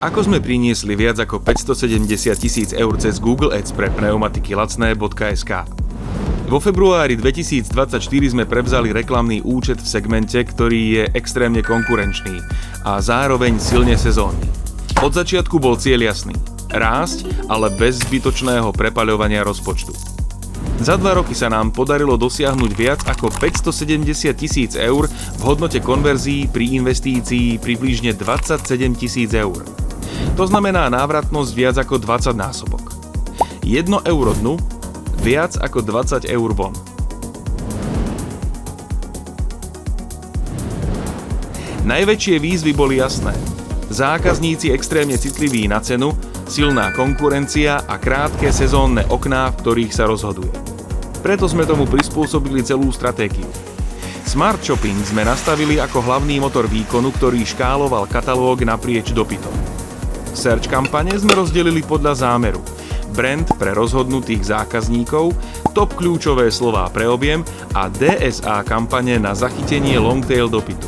Ako sme priniesli viac ako 570 000 eur cez Google Ads pre pneumatiky lacné.sk. Vo februári 2024 sme prevzali reklamný účet v segmente, ktorý je extrémne konkurenčný a zároveň silne sezónny. Od začiatku bol cieľ jasný. Rásť, ale bez zbytočného prepaľovania rozpočtu. Za 2 roky sa nám podarilo dosiahnuť viac ako 570 000 eur v hodnote konverzií pri investícii približne 27 000 eur. To znamená návratnosť viac ako 20 násobok. 1 euro dnu, viac ako 20 eur von. Najväčšie výzvy boli jasné. Zákazníci extrémne citliví na cenu, silná konkurencia a krátke sezónne okná, v ktorých sa rozhoduje. Preto sme tomu prispôsobili celú stratégiu. Smart Shopping sme nastavili ako hlavný motor výkonu, ktorý škáloval katalóg naprieč dopytom. Search kampane sme rozdelili podľa zámeru. Brand pre rozhodnutých zákazníkov, top kľúčové slová pre objem a DSA kampane na zachytenie longtail dopytu.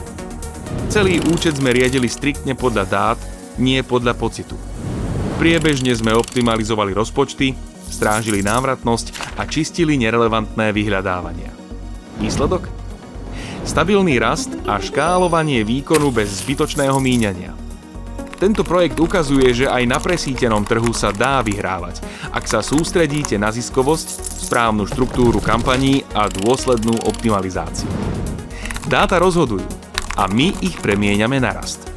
Celý účet sme riadili striktne podľa dát, nie podľa pocitu. Priebežne sme optimalizovali rozpočty, strážili návratnosť a čistili nerelevantné vyhľadávania. Výsledok? Stabilný rast a škálovanie výkonu bez zbytočného míňania. Tento projekt ukazuje, že aj na presýtenom trhu sa dá vyhrávať, ak sa sústredíte na ziskovosť, správnu štruktúru kampaní a dôslednú optimalizáciu. Dáta rozhodujú a my ich premieňame na rast.